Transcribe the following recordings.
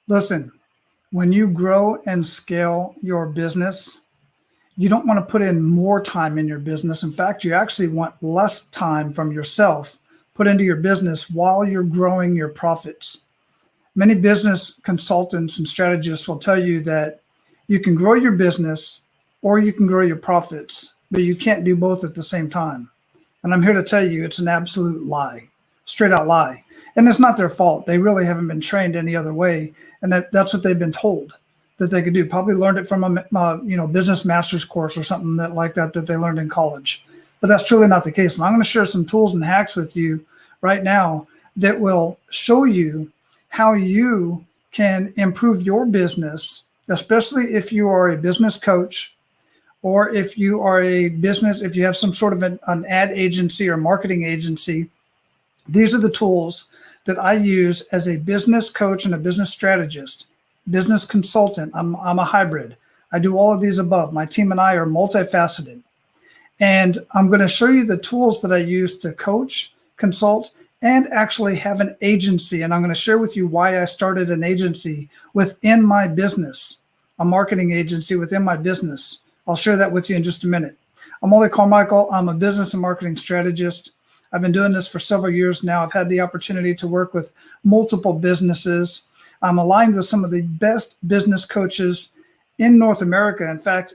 Listen, when you grow and scale your business, you don't want to put in more time in your business. In fact, you actually want less time from yourself put into your business while you're growing your profits. Many business consultants and strategists will tell you that you can grow your business or you can grow your profits, but you can't do both at the same time. And I'm here to tell you it's an absolute lie, straight out lie. And it's not their fault. They really haven't been trained any other way. And that's what they've been told that they could do. Probably learned it from a business master's course or something that they learned in college. But that's truly not the case. And I'm going to share some tools and hacks with you right now that will show you how you can improve your business, especially if you are a business coach or if you are if you have some sort of an ad agency or marketing agency. These are the tools that I use as a business coach and a business strategist, business consultant. I'm a hybrid. I do all of these above. My team and I are multifaceted. And I'm going to show you the tools that I use to coach, consult, and actually have an agency. And I'm going to share with you why I started an agency within my business, a marketing agency within my business. I'll share that with you in just a minute. I'm Ole Carmichael. I'm a business and marketing strategist. I've been doing this for several years now. I've had the opportunity to work with multiple businesses. I'm aligned with some of the best business coaches in North America. In fact,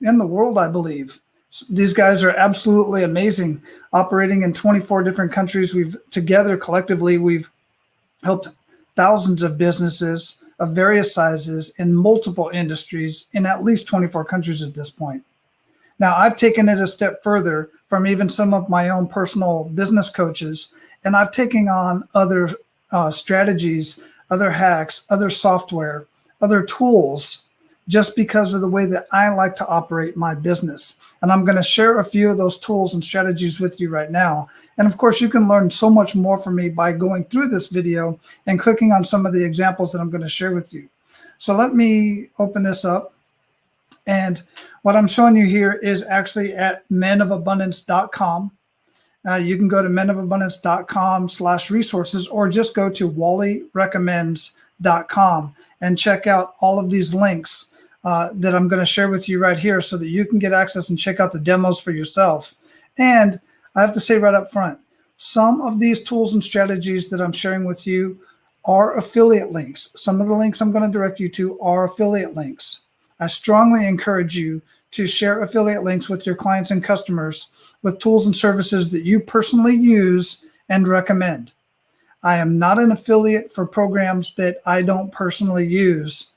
in the world, I believe. These guys are absolutely amazing, operating in 24 different countries. Collectively, we've helped thousands of businesses of various sizes in multiple industries in at least 24 countries at this point. Now, I've taken it a step further from even some of my own personal business coaches, and I've taken on other strategies, other hacks, other software, other tools, just because of the way that I like to operate my business. And I'm going to share a few of those tools and strategies with you right now. And of course, you can learn so much more from me by going through this video and clicking on some of the examples that I'm going to share with you. So let me open this up. And what I'm showing you here is actually at menofabundance.com. You can go to menofabundance.com/resources or just go to wallyrecommends.com and check out all of these links that I'm going to share with you right here so that you can get access and check out the demos for yourself. And I have to say right up front, some of these tools and strategies that I'm sharing with you are affiliate links. Some of the links I'm going to direct you to are affiliate links. I strongly encourage you to share affiliate links with your clients and customers with tools and services that you personally use and recommend. I am not an affiliate for programs that I don't personally use,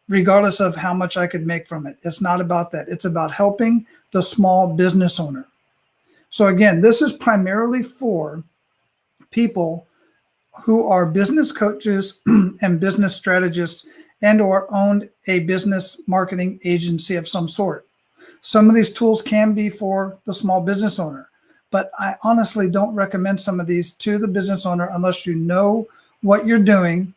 regardless of how much I could make from it. It's not about that. It's about helping the small business owner. So again, this is primarily for people who are business coaches and business strategists and or owned a business marketing agency of some sort. Some of these tools can be for the small business owner, but I honestly don't recommend some of these to the business owner unless you know what you're doing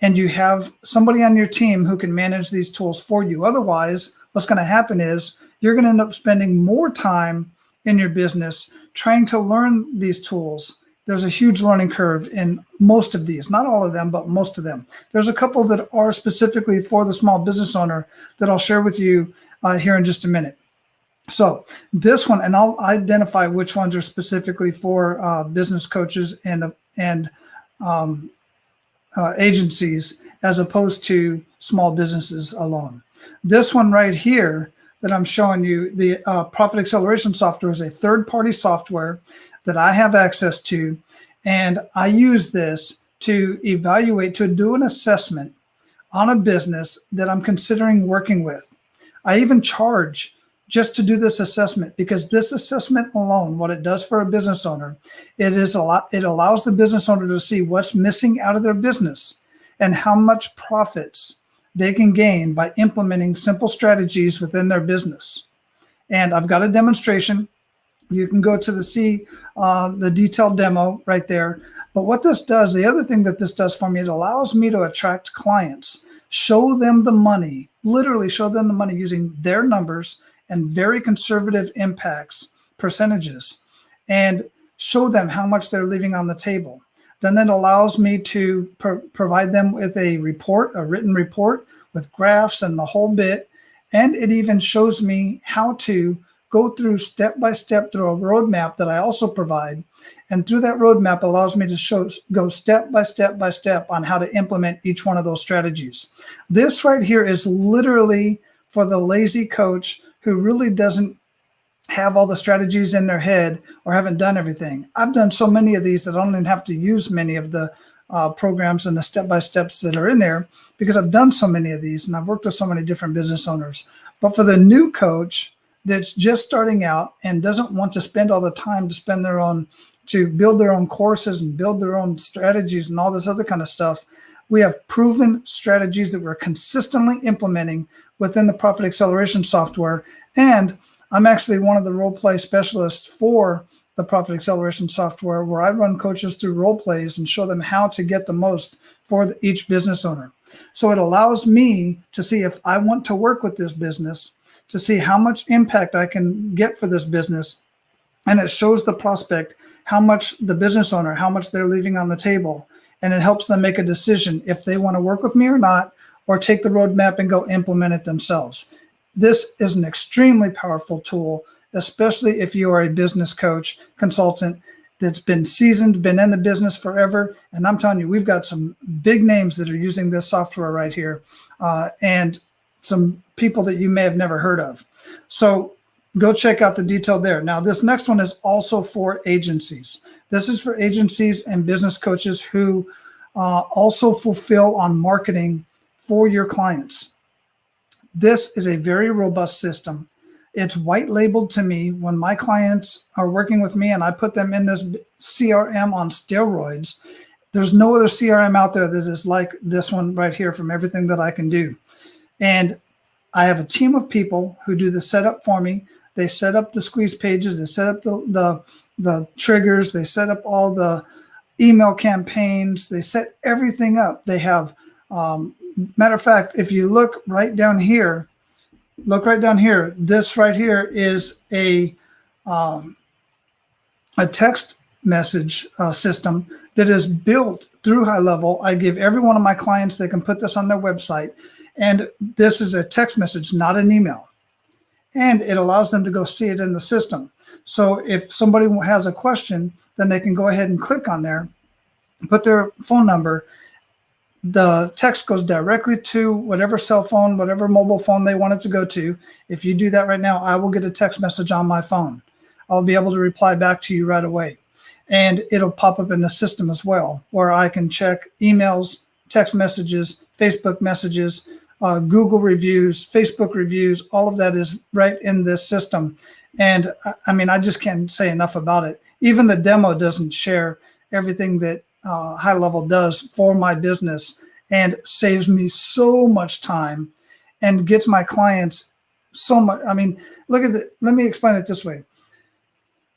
and you have somebody on your team who can manage these tools for you. Otherwise, what's going to happen is you're going to end up spending more time in your business trying to learn these tools. There's a huge learning curve in most of these, not all of them, but most of them. There's a couple that are specifically for the small business owner that I'll share with you here in just a minute. So this one, and I'll identify which ones are specifically for business coaches and agencies as opposed to small businesses alone. This one right here that I'm showing you, the Profit Acceleration software, is a third-party software that I have access to, and I use this to evaluate, to do an assessment on a business that I'm considering working with. I even charge just to do this assessment, because this assessment alone, what it does for a business owner, it allows the business owner to see what's missing out of their business and how much profits they can gain by implementing simple strategies within their business. And I've got a demonstration. You can go to the detailed demo right there. But what this does, the other thing that this does for me, it allows me to attract clients, show them the money, literally show them the money using their numbers and very conservative impacts, percentages, and show them how much they're leaving on the table. Then it allows me to provide them with a report, a written report with graphs and the whole bit. And it even shows me how to go through step by step through a roadmap that I also provide. And through that roadmap allows me to go step by step on how to implement each one of those strategies. This right here is literally for the lazy coach who really doesn't have all the strategies in their head or haven't done everything. I've done so many of these that I don't even have to use many of the programs and the step-by-steps that are in there because I've done so many of these and I've worked with so many different business owners. But for the new coach that's just starting out and doesn't want to spend all the time to build their own courses and build their own strategies and all this other kind of stuff, we have proven strategies that we're consistently implementing within the Profit Acceleration software. And I'm actually one of the role play specialists for the Profit Acceleration software, where I run coaches through role plays and show them how to get the most for each business owner. So it allows me to see if I want to work with this business, to see how much impact I can get for this business. And it shows the prospect how much the business owner, how much they're leaving on the table. And it helps them make a decision if they want to work with me or not, or take the roadmap and go implement it themselves. This is an extremely powerful tool, especially if you are a business coach, consultant that's been seasoned, been in the business forever. And I'm telling you, we've got some big names that are using this software right here, and some people that you may have never heard of. So go check out the detail there. Now, this next one is also for agencies. This is for agencies and business coaches who also fulfill on marketing for your clients. This is a very robust system. It's white labeled to me when my clients are working with me and I put them in this CRM on steroids. There's no other CRM out there that is like this one right here from everything that I can do. And I have a team of people who do the setup for me. They set up the squeeze pages, they set up the triggers, they set up all the email campaigns, they set everything up. They have, matter of fact, if you look right down here, this right here is a text message system that is built through High Level. I give every one of my clients, they can put this on their website. And this is a text message, not an email. And it allows them to go see it in the system. So if somebody has a question, then they can go ahead and click on there, put their phone number. The text goes directly to whatever cell phone, whatever mobile phone they want it to go to. If you do that right now, I will get a text message on my phone. I'll be able to reply back to you right away. And it'll pop up in the system as well, where I can check emails, text messages, Facebook messages, Google reviews, Facebook reviews, all of that is right in this system. And I mean, I just can't say enough about it. Even the demo doesn't share everything that High Level does for my business, and saves me so much time and gets my clients so much. I mean, let me explain it this way.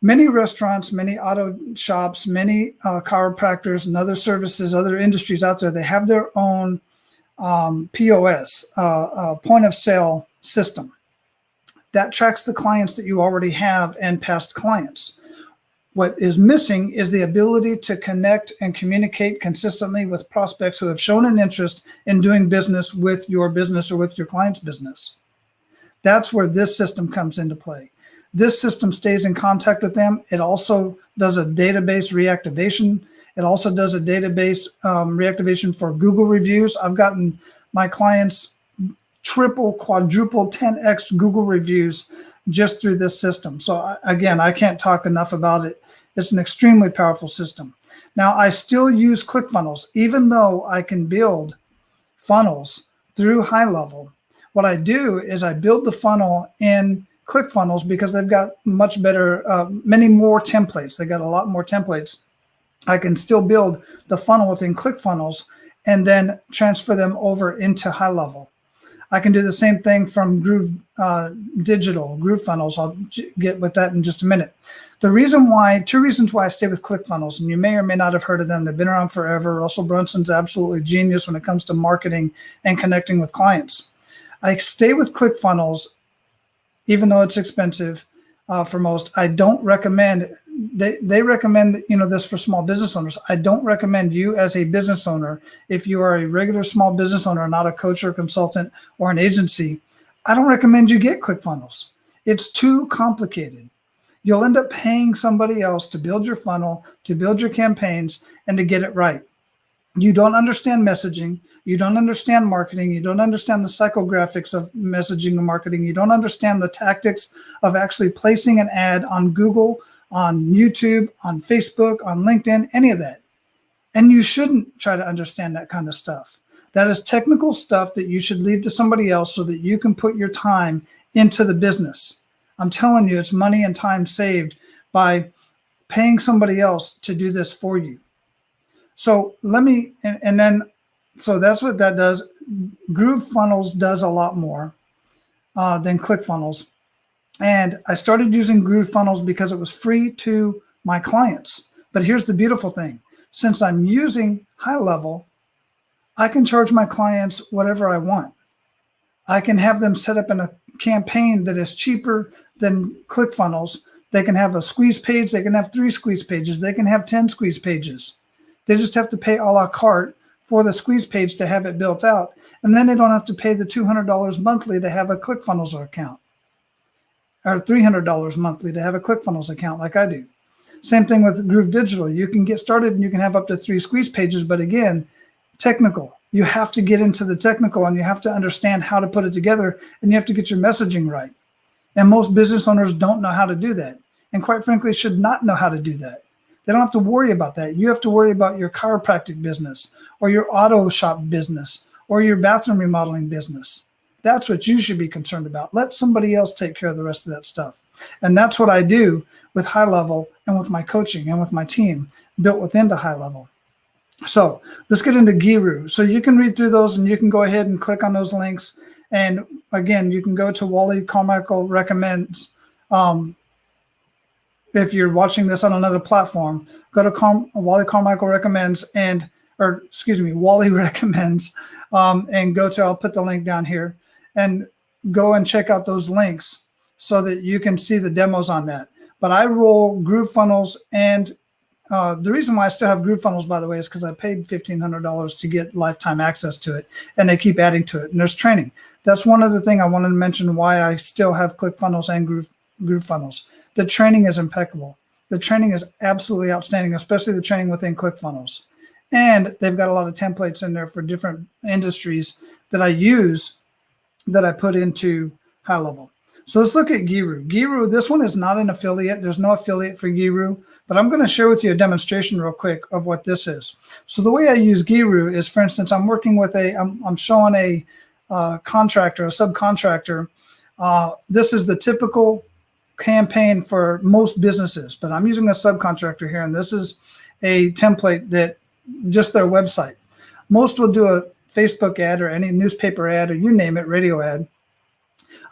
Many restaurants, many auto shops, many chiropractors and other services, other industries out there, they have their own POS, point of sale system that tracks the clients that you already have and past clients. What is missing is the ability to connect and communicate consistently with prospects who have shown an interest in doing business with your business or with your client's business. That's where this system comes into play. This system stays in contact with them. It also does a database reactivation. It also does a database reactivation for Google reviews. I've gotten my clients triple, quadruple, 10x Google reviews just through this system. So again, I can't talk enough about it. It's an extremely powerful system. Now, I still use ClickFunnels, even though I can build funnels through High Level. What I do is I build the funnel in ClickFunnels because they've got much better, many more templates. They got a lot more templates. I can still build the funnel within ClickFunnels and then transfer them over into High Level. I can do the same thing from Groove Digital, Groove Funnels. I'll get with that in just a minute. Two reasons why I stay with ClickFunnels, and you may or may not have heard of them. They've been around forever. Russell Brunson's absolutely genius when it comes to marketing and connecting with clients. I stay with ClickFunnels, even though it's expensive, for most. I don't recommend, they recommend, this for small business owners. I don't recommend you as a business owner, if you are a regular small business owner, not a coach or consultant or an agency, I don't recommend you get ClickFunnels. It's too complicated. You'll end up paying somebody else to build your funnel, to build your campaigns, and to get it right. You don't understand messaging. You don't understand marketing. You don't understand the psychographics of messaging and marketing. You don't understand the tactics of actually placing an ad on Google, on YouTube, on Facebook, on LinkedIn, any of that. And you shouldn't try to understand that kind of stuff. That is technical stuff that you should leave to somebody else so that you can put your time into the business. I'm telling you, it's money and time saved by paying somebody else to do this for you. So so that's what that does. GrooveFunnels does a lot more than ClickFunnels. And I started using GrooveFunnels because it was free to my clients. But here's the beautiful thing. Since I'm using HighLevel, I can charge my clients whatever I want. I can have them set up in a campaign that is cheaper than ClickFunnels. They can have a squeeze page. They can have 3 squeeze pages. They can have 10 squeeze pages. They just have to pay a la carte for the squeeze page to have it built out. And then they don't have to pay the $200 monthly to have a ClickFunnels account, or $300 monthly to have a ClickFunnels account like I do. Same thing with Groove Digital. You can get started and you can have up to 3 squeeze pages, but again, technical. You have to get into the technical and you have to understand how to put it together, and you have to get your messaging right. And most business owners don't know how to do that. And quite frankly, should not know how to do that. They don't have to worry about that. You have to worry about your chiropractic business or your auto shop business or your bathroom remodeling business. That's what you should be concerned about. Let somebody else take care of the rest of that stuff. And that's what I do with HighLevel and with my coaching and with my team built within the HighLevel. So let's get into Giru. So you can read through those and you can go ahead and click on those links. And again, you can go to Wally Carmichael Recommends. If you're watching this on another platform, go to Wally Carmichael Recommends Wally Recommends, and go to, I'll put the link down here, and go and check out those links so that you can see the demos on that. But I roll GrooveFunnels, and the reason why I still have GrooveFunnels, by the way, is because I paid $1,500 to get lifetime access to it, and they keep adding to it, and there's training. That's one other thing I wanted to mention why I still have ClickFunnels and GrooveFunnels. The training is impeccable. The training is absolutely outstanding, especially the training within ClickFunnels. And they've got a lot of templates in there for different industries that I use, that I put into HighLevel. So let's look at Giru. Giru, this one is not an affiliate. There's no affiliate for Giru, but I'm going to share with you a demonstration real quick of what this is. So the way I use Giru is, for instance, I'm working with I'm showing a contractor, a subcontractor. This is the typical campaign for most businesses, but I'm using a subcontractor here, and this is a template that just their website. Most will do a Facebook ad or any newspaper ad or you name it, radio ad.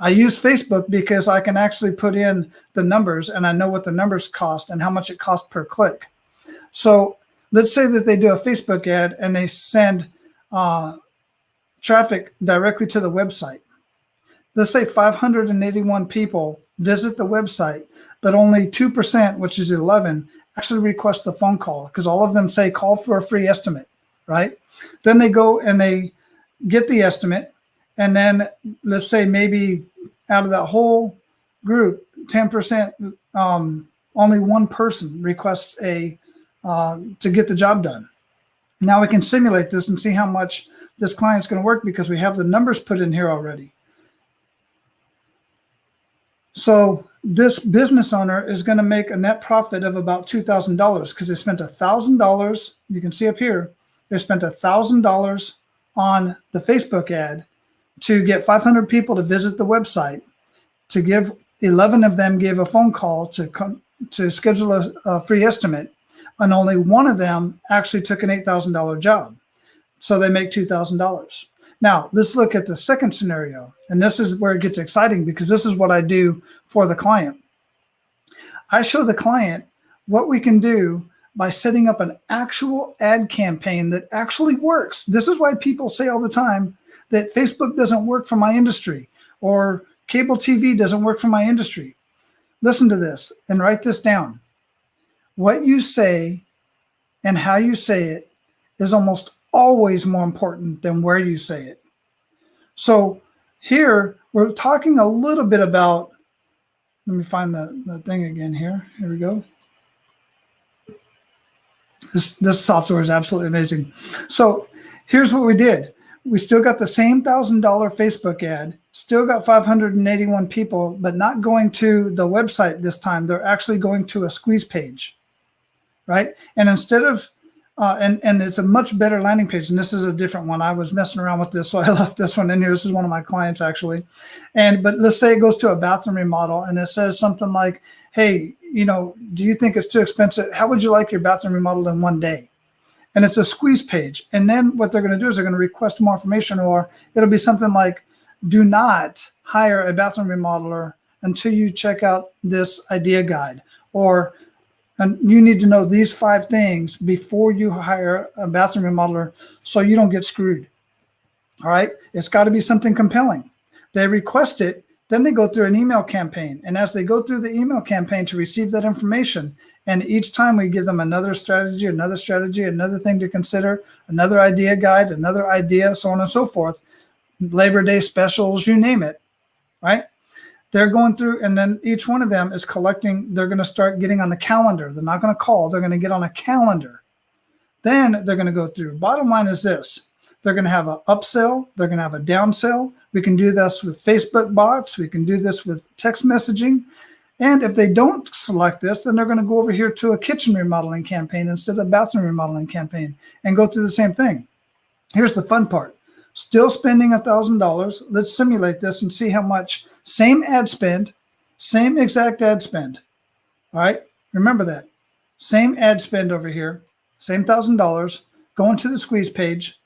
I use Facebook because I can actually put in the numbers and I know what the numbers cost and how much it costs per click. So let's say that they do a Facebook ad and they send traffic directly to the website. Let's say 581 people visit the website, but only 2%, which is 11, actually request the phone call, because all of them say call for a free estimate, right? Then they go and they get the estimate, and then let's say maybe out of that whole group, 10%, only one person requests to get the job done. Now we can simulate this and see how much this client's going to work because we have the numbers put in here already. So this business owner is going to make a net profit of about $2,000 because they spent $1,000. You can see up here, they spent $1,000 on the Facebook ad to get 500 people to visit the website, to give 11 of them gave a phone call to schedule a free estimate, and only one of them actually took an $8,000 job. So they make $2,000. Now, let's look at the second scenario. And this is where it gets exciting because this is what I do for the client. I show the client what we can do by setting up an actual ad campaign that actually works. This is why people say all the time that Facebook doesn't work for my industry or cable TV doesn't work for my industry. Listen to this and write this down. What you say and how you say it is almost always more important than where you say it. So here we're talking a little bit about, let me find the thing again here. Here we go. This software is absolutely amazing. So here's what we did. We still got the same $1,000 Facebook ad, still got 581 people, but not going to the website this time. They're actually going to a squeeze page, right? And instead of, and it's a much better landing page. And this is a different one. I was messing around with this, so I left this one in here. This is one of my clients actually. But let's say it goes to a bathroom remodel and it says something like, hey, do you think it's too expensive? How would you like your bathroom remodeled in 1 day? And it's a squeeze page. And then what they're going to do is they're going to request more information, or it'll be something like, do not hire a bathroom remodeler until you check out this idea guide, or and you need to know these 5 things before you hire a bathroom remodeler so you don't get screwed. All right. It's got to be something compelling. They request it. Then they go through an email campaign. And as they go through the email campaign to receive that information, and each time we give them another strategy, another thing to consider, another idea guide, another idea, so on and so forth, Labor Day specials, you name it, right? They're going through, and then each one of them is collecting. They're going to start getting on the calendar. They're not going to call. They're going to get on a calendar. Then they're going to go through. Bottom line is this. They're going to have an upsell. They're going to have a downsell. We can do this with Facebook bots. We can do this with text messaging. And if they don't select this, then they're going to go over here to a kitchen remodeling campaign instead of a bathroom remodeling campaign and go through the same thing. Here's the fun part. Still spending $1,000. Let's simulate this and see how much. Same ad spend, same exact ad spend. All right. Remember that. Same ad spend over here, same $1,000, going to the squeeze page.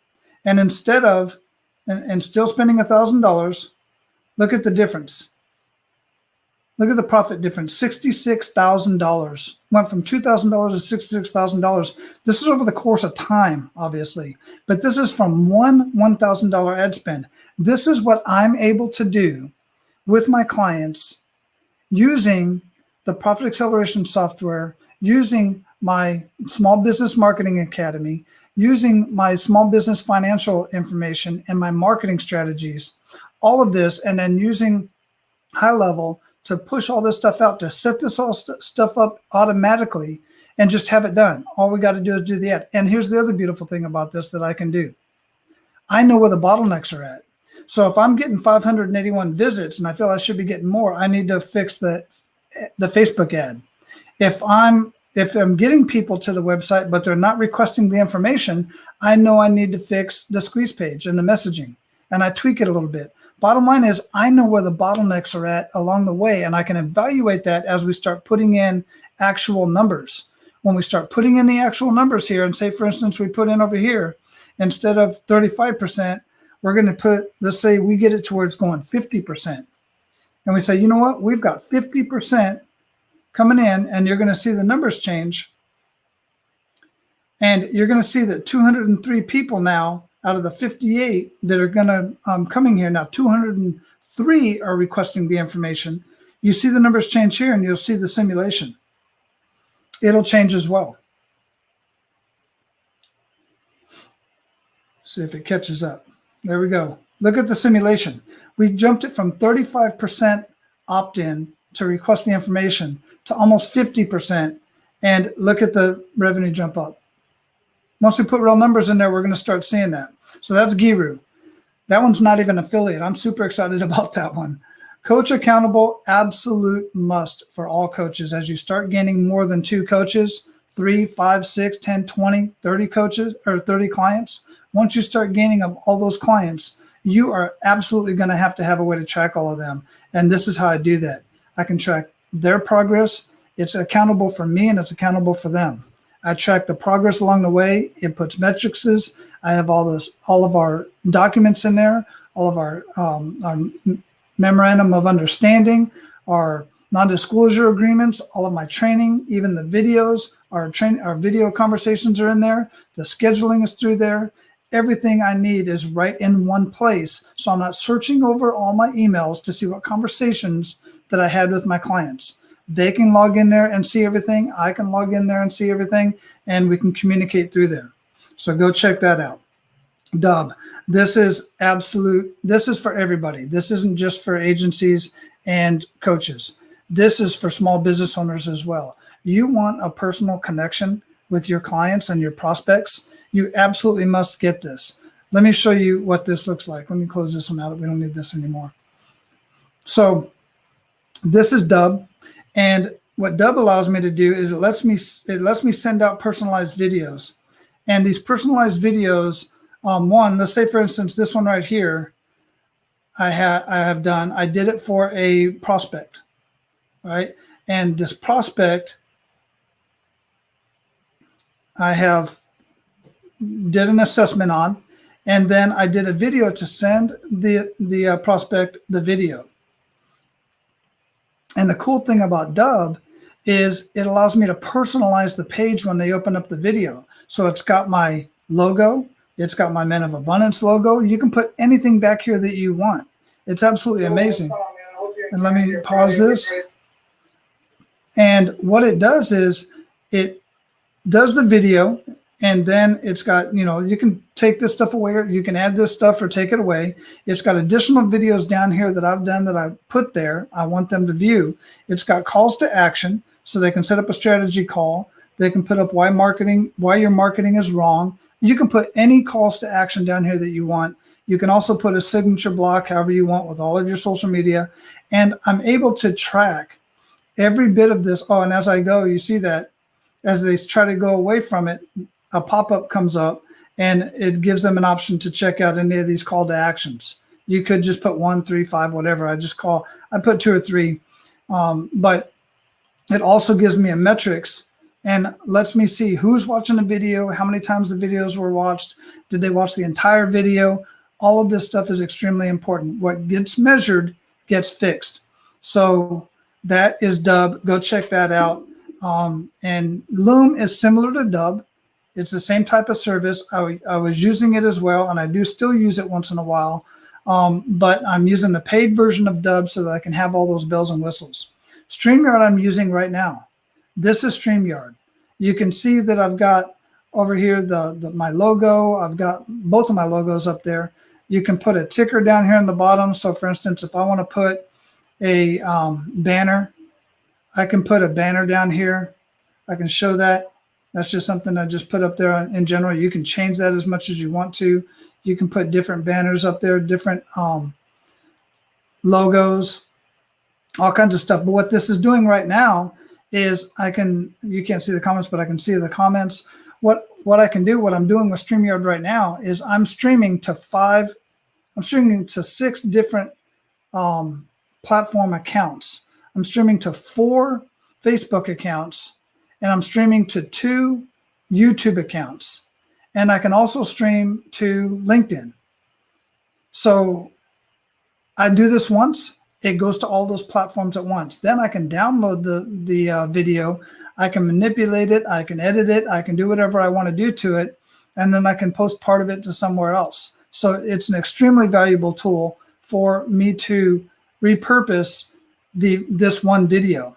And instead of, and still spending $1,000, look at the difference. Look at the profit difference, $66,000. Went from $2,000 to $66,000. This is over the course of time, obviously, but this is from one $1,000 ad spend. This is what I'm able to do with my clients using the Profit Acceleration software, using my Small Business Marketing Academy, using my small business financial information and my marketing strategies, all of this, and then using high level to push all this stuff out, to set this all stuff up automatically and just have it done. All we got to do is do the ad. And here's the other beautiful thing about this that I can do. I know where the bottlenecks are at. So if I'm getting 581 visits and I feel I should be getting more, I need to fix the Facebook ad. If I'm getting people to the website, but they're not requesting the information, I know I need to fix the squeeze page and the messaging, and I tweak it a little bit. Bottom line is I know where the bottlenecks are at along the way, and I can evaluate that as we start putting in actual numbers. When we start putting in the actual numbers here, and say, for instance, we put in over here, instead of 35%, we're going to put, let's say we get it to where it's going 50%. And we say, you know what, we've got 50% coming in, and you're going to see the numbers change. And you're going to see that 203 people now out of the 58 that are going to coming here now, 203 are requesting the information. You see the numbers change here, and you'll see the simulation. It'll change as well. See if it catches up. There we go. Look at the simulation. We jumped it from 35% opt-in to request the information to almost 50%. And look at the revenue jump up. Once we put real numbers in there, we're going to start seeing that. So that's Giru. That one's not even affiliate. I'm super excited about that one. Coach Accountable, absolute must for all coaches. As you start gaining more than 2 coaches, 3, 5, 6, 10, 20, 30 coaches or 30 clients, once you start gaining all those clients, you are absolutely going to have a way to track all of them. And this is how I do that. I can track their progress. It's accountable for me and it's accountable for them. I track the progress along the way. It puts metrics. I have all of our documents in there, all of our memorandum of understanding, our non-disclosure agreements, all of my training, even the videos, our video conversations are in there. The scheduling is through there. Everything I need is right in one place. So I'm not searching over all my emails to see what conversations that I had with my clients. They can log in there and see everything. I can log in there and see everything, and we can communicate through there. So go check that out. Dubb. This is absolute. This is for everybody. This isn't just for agencies and coaches. This is for small business owners as well. You want a personal connection with your clients and your prospects, you absolutely must get this. Let me show you what this looks like. Let me close this one out. We don't need this anymore. So this is Dubb, and what Dubb allows me to do is it lets me send out personalized videos. And these personalized videos, let's say for instance this one right here, I did it for a prospect, right? And this prospect, I did an assessment on, and then I did a video to send the prospect the video. And the cool thing about Dubb is it allows me to personalize the page when they open up the video. So it's got my logo, it's got my Men of Abundance logo. You can put anything back here that you want. It's absolutely amazing. And let me pause this. And what it does is it does the video, and then it's got, you can take this stuff away, or you can add this stuff or take it away. It's got additional videos down here that I've done that I put there. I want them to view. It's got calls to action, so they can set up a strategy call. They can put up why your marketing is wrong. You can put any calls to action down here that you want. You can also put a signature block, however you want, with all of your social media. And I'm able to track every bit of this. Oh, and as I go, you see that as they try to go away from it, a pop-up comes up and it gives them an option to check out any of these call to actions. You could just put 1, 3, 5, whatever. I put 2 or 3, but it also gives me a metrics and lets me see who's watching the video, how many times the videos were watched, did they watch the entire video. All of this stuff is extremely important. What gets measured gets fixed. So that is Dubb. Go check that out. And Loom is similar to Dubb. It's the same type of service. I was using it as well, and I do still use it once in a while. But I'm using the paid version of Dubb so that I can have all those bells and whistles. StreamYard I'm using right now. This is StreamYard. You can see that I've got over here my logo. I've got both of my logos up there. You can put a ticker down here in the bottom. So for instance, if I want to put a banner, I can put a banner down here. I can show that. That's just something I just put up there in general. You can change that as much as you want to. You can put different banners up there, different logos, all kinds of stuff. But what this is doing right now is you can't see the comments, but I can see the comments. What I'm doing with StreamYard right now is I'm streaming to 6 different platform accounts. I'm streaming to 4 Facebook accounts, and I'm streaming to 2 YouTube accounts. And I can also stream to LinkedIn. So I do this once, it goes to all those platforms at once. Then I can download the video, I can manipulate it, I can edit it, I can do whatever I want to do to it, and then I can post part of it to somewhere else. So it's an extremely valuable tool for me to repurpose this one video.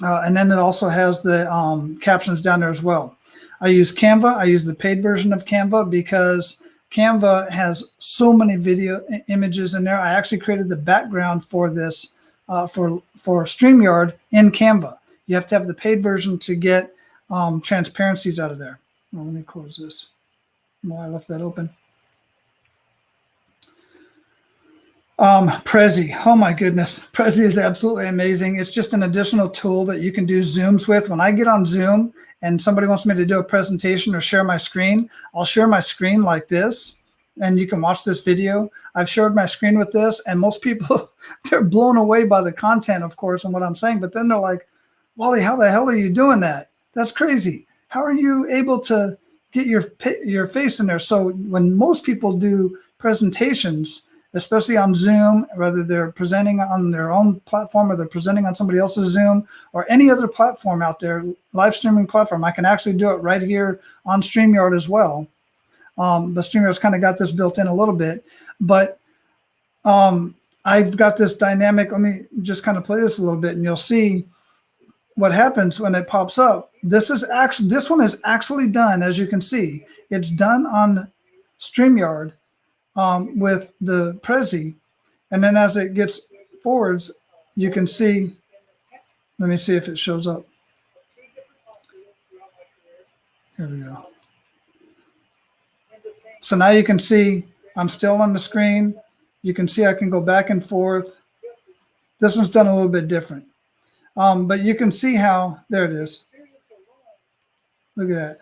And then it also has the captions down there as well. I use Canva. I use the paid version of Canva because Canva has so many video images in there. I actually created the background for this for StreamYard in Canva. You have to have the paid version to get transparencies out of there. Well, let me close this. Oh, I left that open. Prezi, oh my goodness, Prezi is absolutely amazing. It's just an additional tool that you can do Zooms with. When I get on Zoom and somebody wants me to do a presentation or share my screen, I'll share my screen like this, and you can watch this video. I've shared my screen with this, and most people, they're blown away by the content, of course, and what I'm saying, but then they're like, Wally, how the hell are you doing that? That's crazy. How are you able to get your face in there? So when most people do presentations, especially on Zoom, whether they're presenting on their own platform or they're presenting on somebody else's Zoom or any other platform out there, live streaming platform, I can actually do it right here on StreamYard as well. But StreamYard's kind of got this built in a little bit, but I've got this dynamic. Let me just kind of play this a little bit, and you'll see what happens when it pops up, this one is actually done, as you can see. It's done on StreamYard with the Prezi. And then as it gets forwards, you can see, let me see if it shows up. Here we go. So now you can see I'm still on the screen. You can see I can go back and forth. This one's done a little bit different. But you can see how, there it is. Look at that.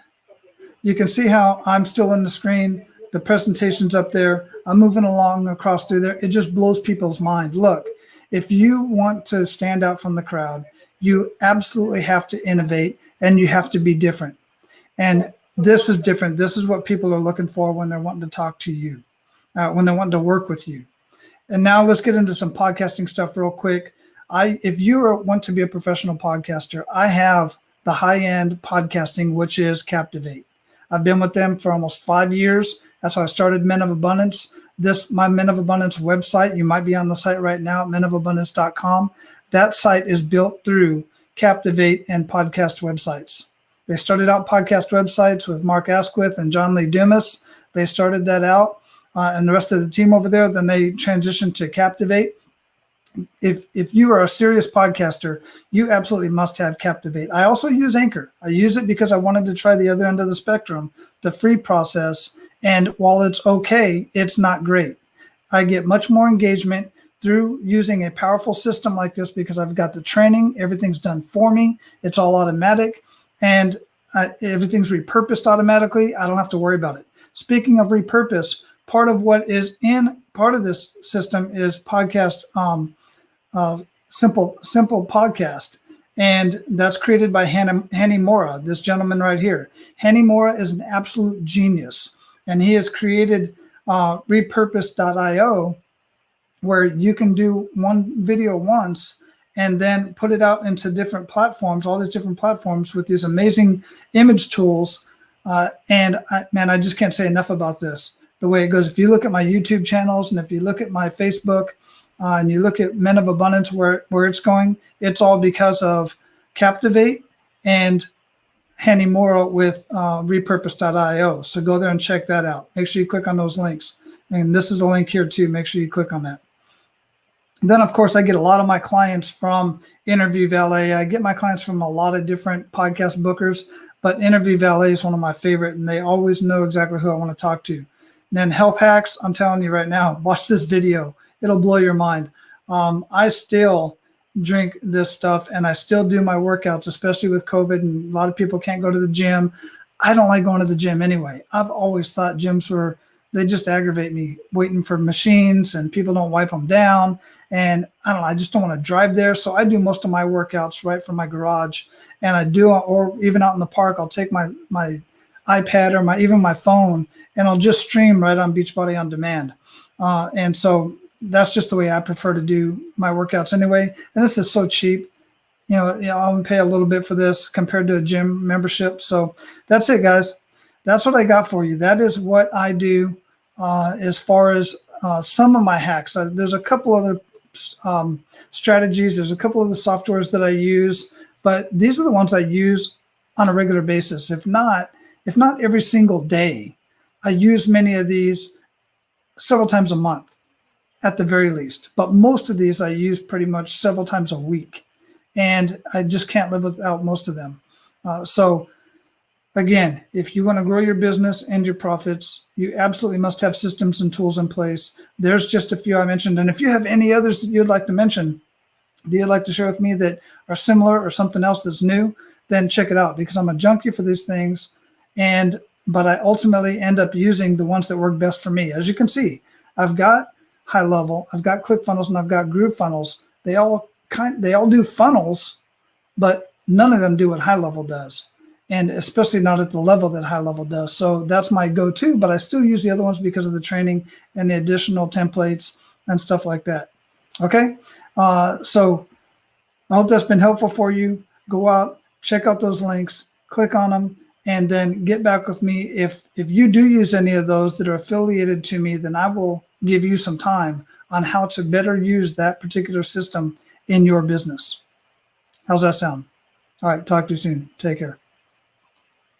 You can see how I'm still in the screen. The presentation's up there. I'm moving along across through there. It just blows people's mind. Look, if you want to stand out from the crowd, you absolutely have to innovate and you have to be different. And this is different. This is what people are looking for when they're wanting to talk to you, when they're wanting to work with you. And now let's get into some podcasting stuff real quick. If you want to be a professional podcaster, I have the high-end podcasting, which is Captivate. I've been with them for almost 5 years. That's how I started Men of Abundance. My Men of Abundance website, you might be on the site right now, menofabundance.com. That site is built through Captivate and podcast websites. They started out podcast websites with Mark Asquith and John Lee Dumas. They started that out, and the rest of the team over there. Then they transitioned to Captivate. If you are a serious podcaster, you absolutely must have Captivate. I also use Anchor. I use it because I wanted to try the other end of the spectrum, the free process. And while it's okay, it's not great. I get much more engagement through using a powerful system like this because I've got the training. Everything's done for me. It's all automatic. And everything's repurposed automatically. I don't have to worry about it. Speaking of repurpose, part of this system is podcast, simple podcast. And that's created by Hanny Mora, this gentleman right here. Hanny Mora is an absolute genius. And he has created repurpose.io, where you can do one video once and then put it out into different platforms, all these different platforms with these amazing image tools. And I just can't say enough about this, the way it goes. If you look at my YouTube channels and if you look at my Facebook and you look at Men of Abundance, where it's going, it's all because of Captivate and Hanny Mora with repurpose.io. So go there and check that out. Make sure you click on those links. And this is a link here too. Make sure you click on that. Then, of course, I get a lot of my clients from Interview Valet. I get my clients from a lot of different podcast bookers, but Interview Valet is one of my favorite, and they always know exactly who I want to talk to. And then Health Hacks, I'm telling you right now, watch this video. It'll blow your mind. I still drink this stuff, and I still do my workouts, especially with COVID, and a lot of people can't go to the gym. I don't like going to the gym anyway. I've always thought gyms they just aggravate me, waiting for machines, and people don't wipe them down. And I don't know, I just don't want to drive there. So I do most of my workouts right from my garage. And or even out in the park, I'll take my iPad or even my phone, and I'll just stream right on Beachbody On Demand. And so that's just the way I prefer to do my workouts anyway. And this is so cheap. I'll pay a little bit for this compared to a gym membership. So that's it, guys. That's what I got for you. That is what I do as far as some of my hacks. There's a couple other strategies. There's a couple of the softwares that I use, but these are the ones I use on a regular basis. If not every single day, I use many of these several times a month at the very least. But most of these I use pretty much several times a week, and I just can't live without most of them. So again, if you want to grow your business and your profits, you absolutely must have systems and tools in place. There's just a few I mentioned. And if you have any others that you'd like to mention, that you'd like to share with me that are similar or something else that's new, then check it out, because I'm a junkie for these things. But I ultimately end up using the ones that work best for me. As you can see, I've got High Level, I've got ClickFunnels, and I've got GrooveFunnels. They all do funnels, but none of them do what High Level does. And especially not at the level that High Level does. So that's my go-to, but I still use the other ones because of the training and the additional templates and stuff like that. Okay? So I hope that's been helpful for you. Go out, check out those links, click on them, and then get back with me. If you do use any of those that are affiliated to me, then I will give you some time on how to better use that particular system in your business. How's that sound? All right. Talk to you soon. Take care.